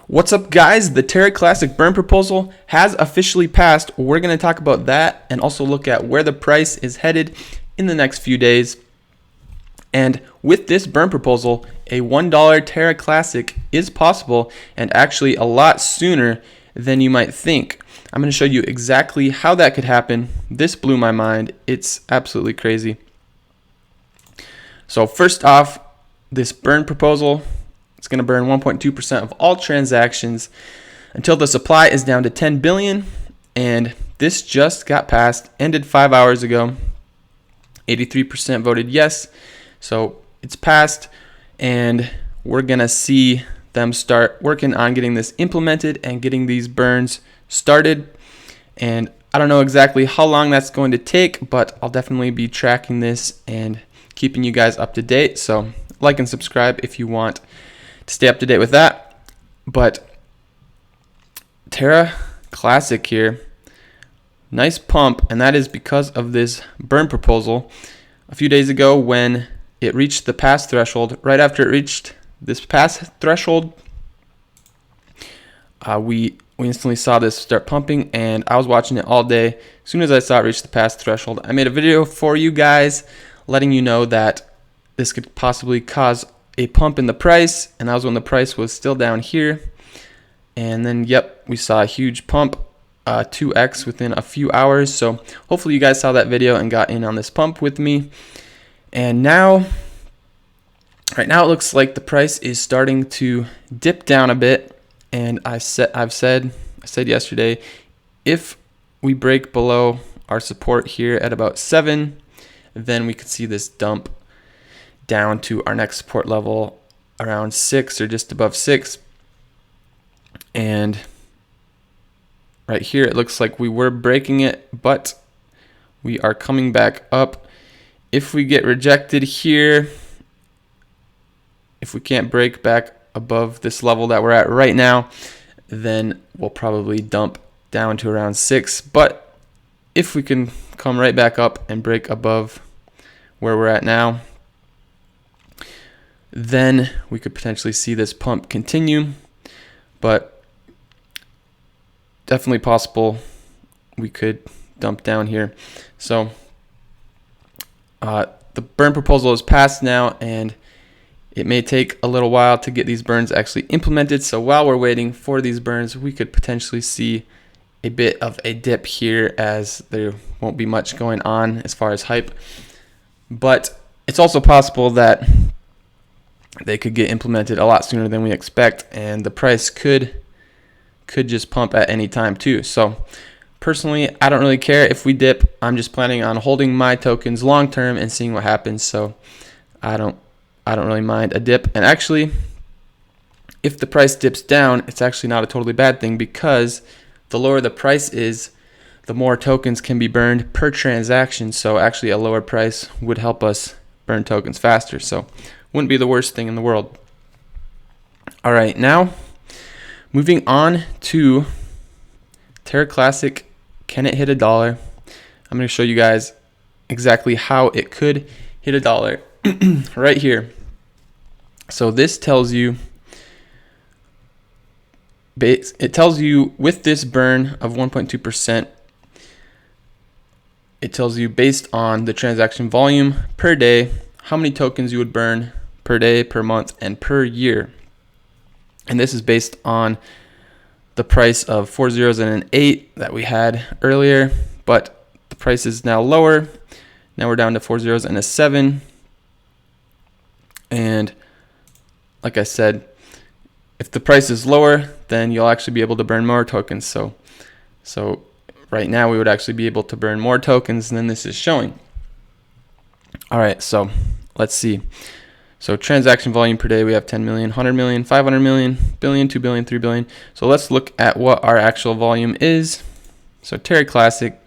What's up, guys? The Terra Classic burn proposal has officially passed. We're going to talk about that and also look at where the price is headed in the next few days. And with this burn proposal, a $1 Terra Classic is possible, and actually a lot sooner than you might think. I'm going to show you exactly how that could happen. This blew my mind. It's absolutely crazy. So first off, this burn proposal, it's going to burn 1.2% of all transactions until the supply is down to 10 billion. And this just got passed, ended 5 hours ago. 83% voted yes. So it's passed, and we're going to see them start working on getting this implemented and getting these burns started. And I don't know exactly how long that's going to take, but I'll definitely be tracking this and keeping you guys up to date. So like and subscribe if you want to stay up to date with that. But Terra Classic here, nice pump, and that is because of this burn proposal. A few days ago, when it reached the pass threshold, right after it reached this pass threshold, we instantly saw this start pumping, and I was watching it all day. As soon as I saw it reach the pass threshold, I made a video for you guys letting you know that this could possibly cause a pump in the price, and that was when the price was still down here. And then yep, we saw a huge pump, 2x within a few hours. So hopefully you guys saw that video and got in on this pump with me. And now, right now it looks like the price is starting to dip down a bit. And I said yesterday, if we break below our support here at about 7, then we could see this dump down to our next support level around 6 or just above 6. And right here it looks like we were breaking it, but we are coming back up. If we get rejected here, if we can't break back above this level that we're at right now, then we'll probably dump down to around 6. But if we can come right back up and break above where we're at now, then we could potentially see this pump continue. But definitely possible we could dump down here. So the burn proposal is passed now, and it may take a little while to get these burns actually implemented. So while we're waiting for these burns, we could potentially see a bit of a dip here, as there won't be much going on as far as hype. But it's also possible that they could get implemented a lot sooner than we expect, and the price could just pump at any time too. So personally, I don't really care if we dip. I'm just planning on holding my tokens long term and seeing what happens. So I don't really mind a dip. And actually, if the price dips down, it's actually not a totally bad thing, because the lower the price is, the more tokens can be burned per transaction. So actually a lower price would help us burn tokens faster. So wouldn't be the worst thing in the world. All right, now moving on to Terra Classic. Can it hit $1? I'm going to show you guys exactly how it could hit $1 right here. So this tells you, it tells you with this burn of 1.2%, it tells you based on the transaction volume per day, how many tokens you would burn per day, per month, and per year. And this is based on the price of 4 zeros and an 8 that we had earlier, but the price is now lower. Now we're down to 4 zeros and a 7. And like I said, if the price is lower, then you'll actually be able to burn more tokens. So right now we would actually be able to burn more tokens than this is showing. All right, so let's see. So transaction volume per day, we have 10 million, 100 million, 500 million, billion, 2 billion, 3 billion. So let's look at what our actual volume is. So Terra Classic,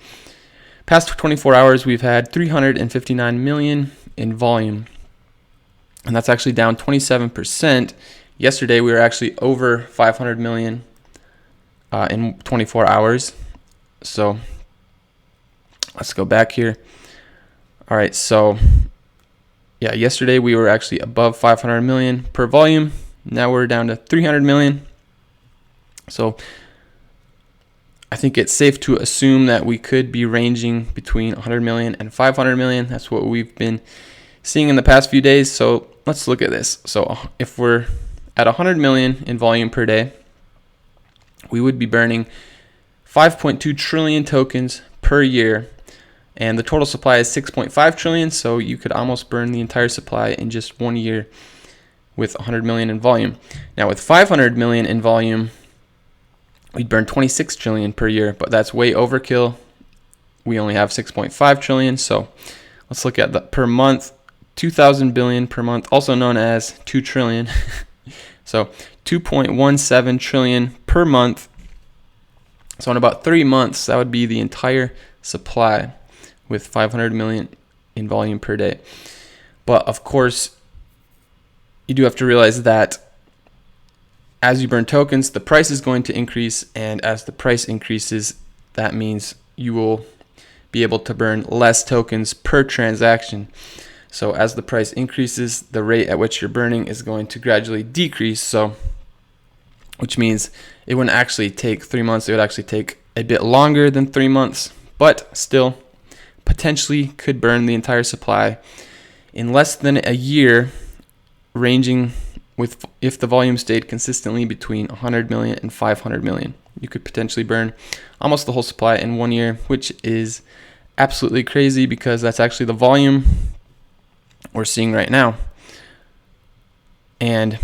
past 24 hours, we've had 359 million in volume. And that's actually down 27%. Yesterday, we were actually over 500 million in 24 hours. So let's go back here. All right, so yeah, yesterday we were actually above 500 million per volume. Now we're down to 300 million. So I think it's safe to assume that we could be ranging between 100 million and 500 million. That's what we've been seeing in the past few days. So let's look at this. So if we're at 100 million in volume per day, we would be burning 5.2 trillion tokens per year, and the total supply is 6.5 trillion. So you could almost burn the entire supply in just 1 year with 100 million in volume. Now with 500 million in volume, we'd burn 26 trillion per year, but that's way overkill. We only have 6.5 trillion. So let's look at the per month, 2,000 billion per month, also known as 2 trillion. So 2.17 trillion per month. So in about 3 months, that would be the entire supply with 500 million in volume per day. But of course, you do have to realize that as you burn tokens, the price is going to increase, and as the price increases, that means you will be able to burn less tokens per transaction. So as the price increases, the rate at which you're burning is going to gradually decrease. So, which means it wouldn't actually take 3 months. It would actually take a bit longer than 3 months, but still potentially could burn the entire supply in less than a year, ranging with, if the volume stayed consistently between 100 million and 500 million. You could potentially burn almost the whole supply in 1 year, which is absolutely crazy because that's actually the volume we're seeing right now. And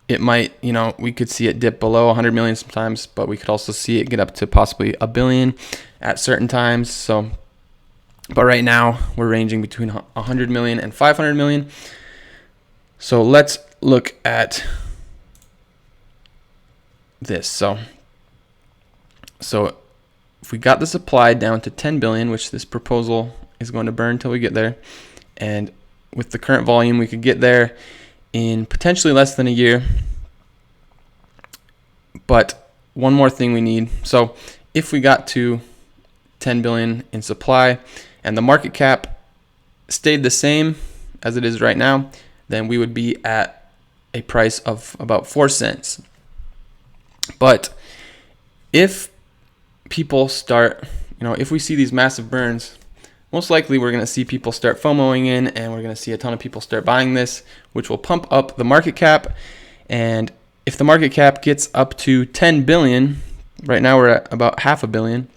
it might, we could see it dip below 100 million sometimes, but we could also see it get up to possibly a billion at certain times. So, but right now we're ranging between 100 million and 500 million. So let's look at this. So if we got the supply down to 10 billion, which this proposal is going to burn until we get there, and with the current volume, we could get there in potentially less than a year. But one more thing we need. So if we got to 10 billion in supply and the market cap stayed the same as it is right now, then we would be at a price of about 4 cents. But if people start, if we see these massive burns, most likely we're going to see people start FOMOing in, and we're going to see a ton of people start buying this, which will pump up the market cap. And if the market cap gets up to 10 billion, right now we're at about half a billion.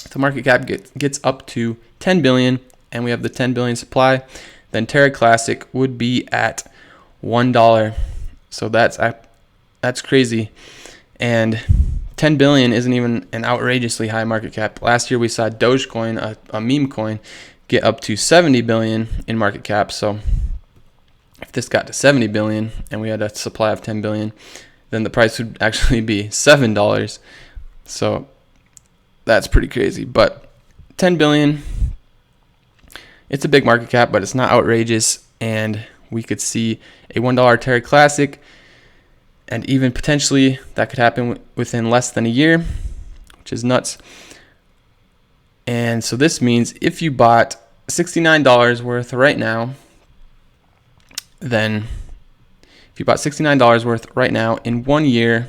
If the market cap gets up to 10 billion and we have the 10 billion supply, then Terra Classic would be at $1. So that's crazy. And 10 billion isn't even an outrageously high market cap. Last year we saw Dogecoin, a meme coin, get up to 70 billion in market cap. So if this got to 70 billion and we had a supply of 10 billion, then the price would actually be $7. So that's pretty crazy. But 10 billion, it's a big market cap, but it's not outrageous. And we could see a $1 Terra Classic, and even potentially that could happen within less than a year, which is nuts. And so this means if you bought $69 worth right now, then if you bought $69 worth right now in 1 year,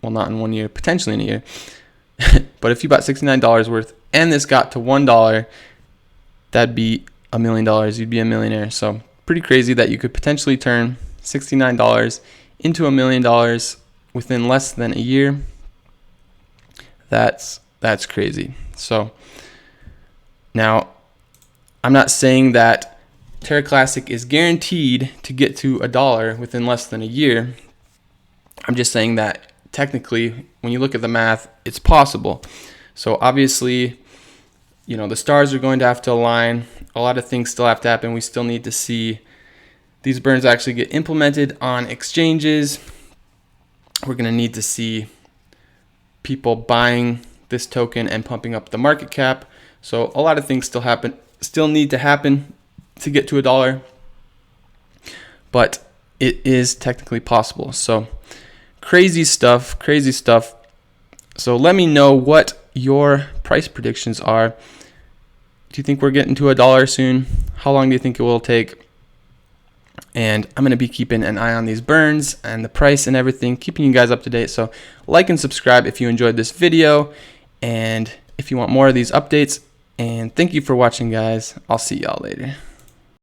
well, not in 1 year, potentially in a year, but if you bought $69 worth and this got to $1, that'd be $1 million. You'd be a millionaire. So pretty crazy that you could potentially turn $69 into $1 million within less than a year. That's crazy. So now I'm not saying that Terra Classic is guaranteed to get to $1 within less than a year. I'm just saying that technically, when you look at the math, it's possible. So obviously, the stars are going to have to align. A lot of things still have to happen. We still need to see these burns actually get implemented on exchanges. We're going to need to see people buying this token and pumping up the market cap. So a lot of things still need to happen to get to $1, but it is technically possible. So crazy stuff. So let me know what your price predictions are. Do you think we're getting to $1 soon? How long do you think it will take? and I'm going to be keeping an eye on these burns and the price and everything, keeping you guys up to date. So like and subscribe if you enjoyed this video, and if you want more of these updates. And thank you for watching, guys. I'll see y'all later.